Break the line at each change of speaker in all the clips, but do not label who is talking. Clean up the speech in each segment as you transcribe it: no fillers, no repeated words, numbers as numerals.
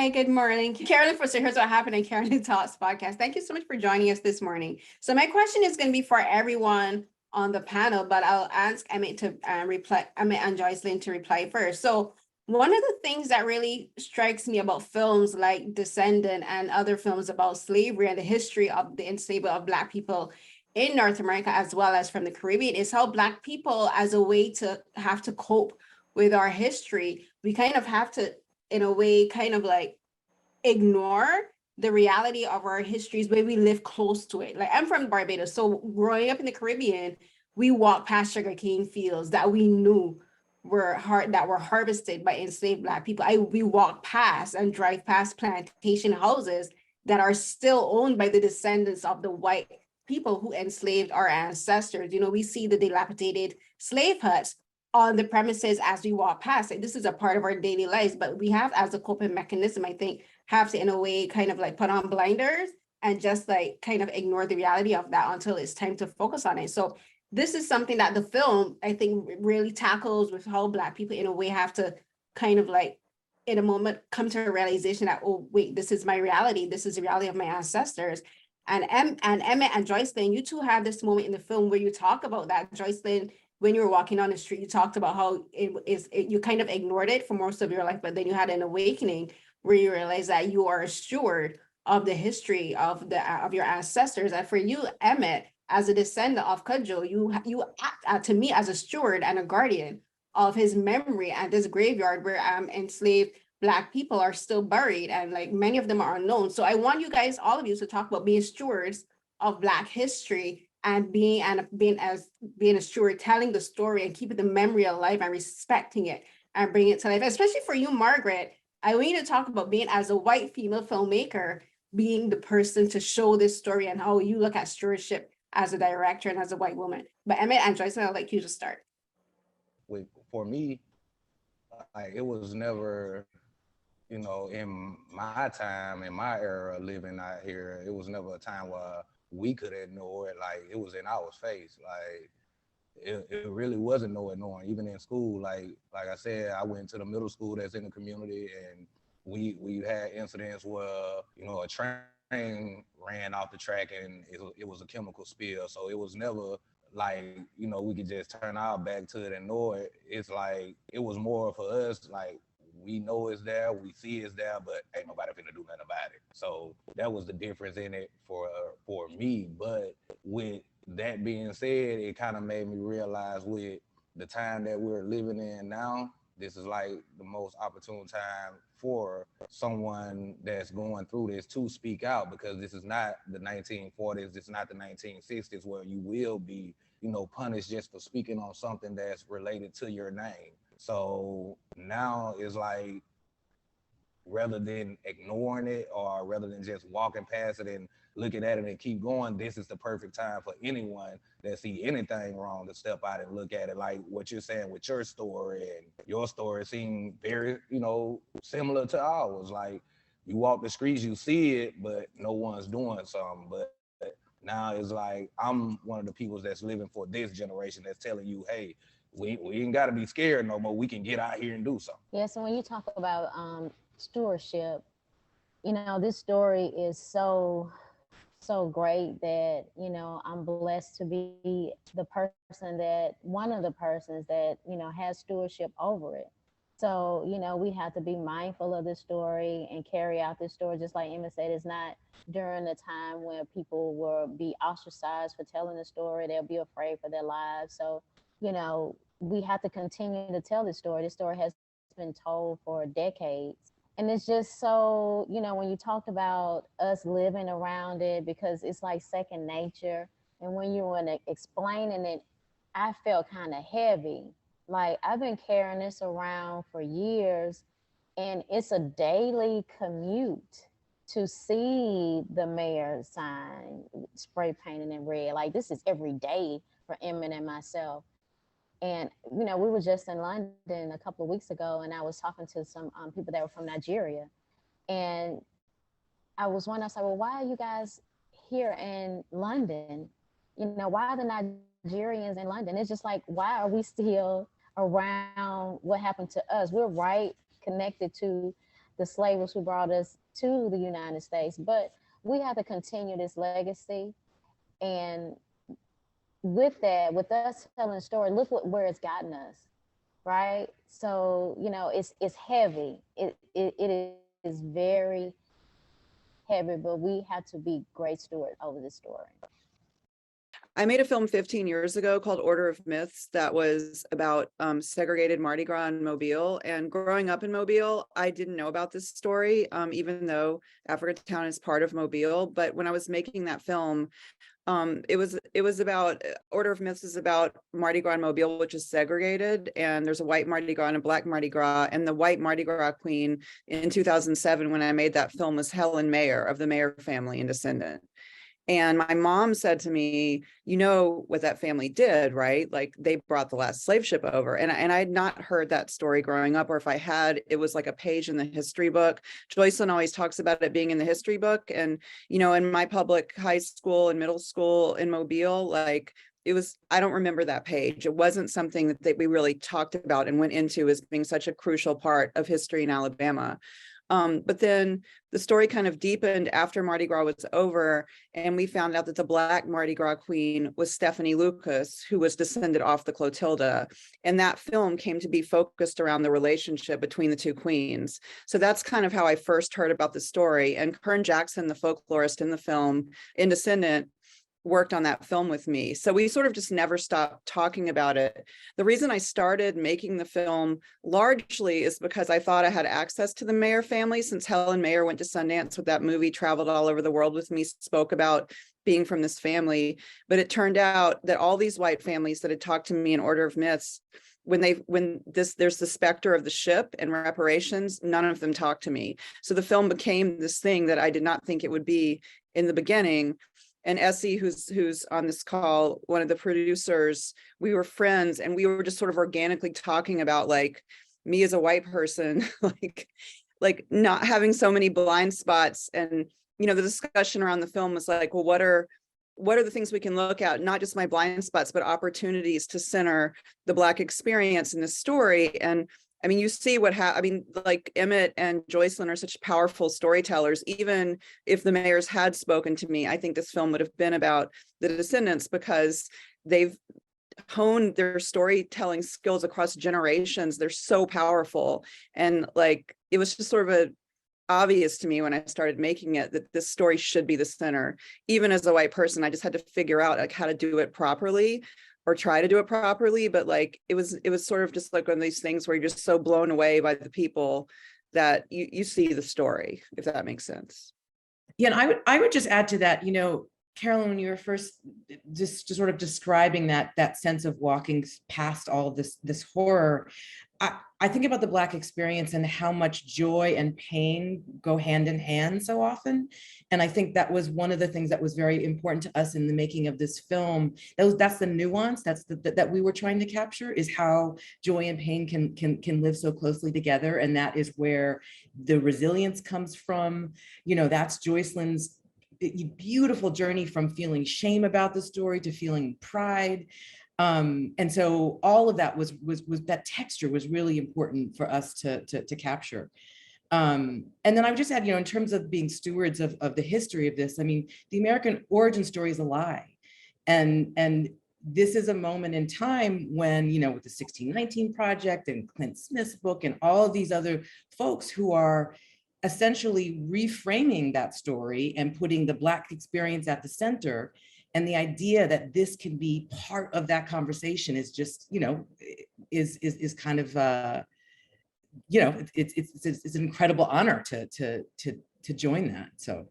Hi, good morning. Carolyn for Here's What Happened in Carolyn Talks podcast. Thank you so much for joining us this morning. So my question is going to be for everyone on the panel, but I'll ask Emmett to reply, Emmett and Joycelyn to reply first. So one of the things that really strikes me about films like Descendant and other films about slavery and the history of the enslavement of Black people in North America, as well as from the Caribbean, is how Black people, as a way to have to cope with our history, we kind of have to, in a way, kind of like ignore the reality of our histories where we live close to it. Like, I'm from Barbados, so growing up in the Caribbean, we walked past sugarcane fields that we knew were harvested by enslaved Black people. We walk past and drive past plantation houses that are still owned by the descendants of the white people who enslaved our ancestors. You know, we see the dilapidated slave huts on the premises as we walk past. Like, this is a part of our daily lives, but we have, as a coping mechanism, I think, have to, in a way, kind of like put on blinders and just like kind of ignore the reality of that until it's time to focus on it. So this is something that the film, I think, really tackles with how Black people, in a way, have to kind of like, in a moment, come to a realization that, oh, wait, this is my reality. This is the reality of my ancestors. And Emmett and Joycelyn, you two have this moment in the film where you talk about that. Joycelyn, when you were walking on the street, you talked about how you kind of ignored it for most of your life, but then you had an awakening where you realize that you are a steward of the history of your ancestors. And for you, Emmett, as a descendant of Cudjoe, you act to me as a steward and a guardian of his memory and this graveyard where enslaved Black people are still buried, and like many of them are unknown. So I want you guys, all of you, to talk about being stewards of Black history and being a steward, telling the story and keeping the memory alive and respecting it and bringing it to life. Especially for you, Margaret, I want you to talk about being, as a white female filmmaker, being the person to show this story and how you look at stewardship as a director and as a white woman. But Emmett and Joycelyn, I'd like you to start.
For me, like, it was never, in my time, in my era living out here, it was never a time where we could ignore it. Like, it was in our face. Like, it really wasn't no ignoring. Even in school, like I said, I went to the middle school that's in the community, and we had incidents where, a train ran off the track and it was a chemical spill. So it was never like, we could just turn our back to it and ignore it. It's like, it was more for us, like, we know it's there, we see it's there, but ain't nobody finna do nothing about it. So that was the difference in it for me. But with that being said, it kind of made me realize, with the time that we're living in now, this is like the most opportune time for someone that's going through this to speak out, because this is not the 1940s, this is not the 1960s, where you will be, punished just for speaking on something that's related to your name. So now it's like, rather than ignoring it, or rather than just walking past it and looking at it and keep going, this is the perfect time for anyone that see anything wrong to step out and look at it. Like what you're saying with your story, and your story seemed very, similar to ours. Like, you walk the streets, you see it, but no one's doing something. But now it's like, I'm one of the people that's living for this generation that's telling you, hey, we ain't got to be scared no more. We can get out here and do something.
Yeah, so when you talk about stewardship, this story is so great that, I'm blessed to be one of the persons that, has stewardship over it. So, we have to be mindful of this story and carry out this story. Just like Emma said, it's not during the time when people will be ostracized for telling the story. They'll be afraid for their lives. So, we have to continue to tell this story. This story has been told for decades. And it's just so, when you talked about us living around it, because it's like second nature. And when you were explaining it, I felt kind of heavy. Like, I've been carrying this around for years, and it's a daily commute to see the mayor's sign spray painted in red. Like, this is every day for Emmett and myself. And, we were just in London a couple of weeks ago, and I was talking to some people that were from Nigeria. And I was wondering, I was like, well, why are you guys here in London? Why are the Nigerians in London? It's just like, why are we still around what happened to us? We're right connected to the slavers who brought us to the United States. But we have to continue this legacy. And with that, with us telling the story, look where it's gotten us, right? So, you know, it's heavy. It is very heavy, but we have to be great stewards over this story.
I made a film 15 years ago called Order of Myths that was about segregated Mardi Gras in Mobile. And growing up in Mobile, I didn't know about this story, even though Africatown is part of Mobile. But when I was making that film, it was about Order of Myths is about Mardi Gras in Mobile, which is segregated, and there's a white Mardi Gras and a black Mardi Gras. And the white Mardi Gras queen in 2007, when I made that film, was Helen Mayer of the Mayer family in Descendant. And my mom said to me, you know what that family did, right? Like they brought the last slave ship over. And I had not heard that story growing up, or if I had, it was like a page in the history book. Joycelyn always talks about it being in the history book. And, you know, in my public high school and middle school in Mobile, like it was, I don't remember that page. It wasn't something that we really talked about and went into as being such a crucial part of history in Alabama. But then the story kind of deepened after Mardi Gras was over, and we found out that the black Mardi Gras queen was Stephanie Lucas, who was descended off the Clotilda. And that film came to be focused around the relationship between the two queens. So that's kind of how I first heard about the story. And Kern Jackson, the folklorist in the film, in Descendant, worked on that film with me. So we sort of just never stopped talking about it. The reason I started making the film largely is because I thought I had access to the Mayer family, since Helen Mayer went to Sundance with that movie, traveled all over the world with me, spoke about being from this family. But it turned out that all these white families that had talked to me in Order of Myths, there's the specter of the ship and reparations, none of them talked to me. So the film became this thing that I did not think it would be in the beginning. And Essie, who's on this call, one of the producers, we were friends, and we were just sort of organically talking about, like, me as a white person, like not having so many blind spots. And, you know, the discussion around the film was like, well, what are the things we can look at, not just my blind spots, but opportunities to center the Black experience in this story. And I mean, you see like Emmett and Joycelyn are such powerful storytellers. Even if the Mayers had spoken to me, I think this film would have been about the Descendants, because they've honed their storytelling skills across generations. They're so powerful. And like, it was just sort of obvious to me when I started making it that this story should be the center. Even as a white person, I just had to figure out like how to do it properly, or try to do it properly. But like, it was sort of just like one of these things where you're just so blown away by the people that you see the story, if that makes sense.
Yeah, and I would just add to that, you know, Carolyn, when you were first just sort of describing that sense of walking past all of this horror, I think about the Black experience and how much joy and pain go hand in hand so often. And I think that was one of the things that was very important to us in the making of this film. That's the nuance that we were trying to capture, is how joy and pain can live so closely together. And that is where the resilience comes from. You know, that's Joycelyn's beautiful journey from feeling shame about the story to feeling pride. And so all of that was that texture was really important for us to capture. And then I would just add, you know, in terms of being stewards of the history of this, I mean, the American origin story is a lie. And this is a moment in time when, you know, with the 1619 Project and Clint Smith's book and all of these other folks who are essentially reframing that story and putting the Black experience at the center. And the idea that this can be part of that conversation is just, you know, is kind of, you know, it's an incredible honor to join that. So.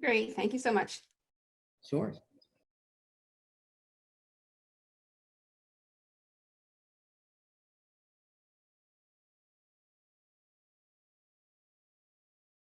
Great, thank you so much.
Sure.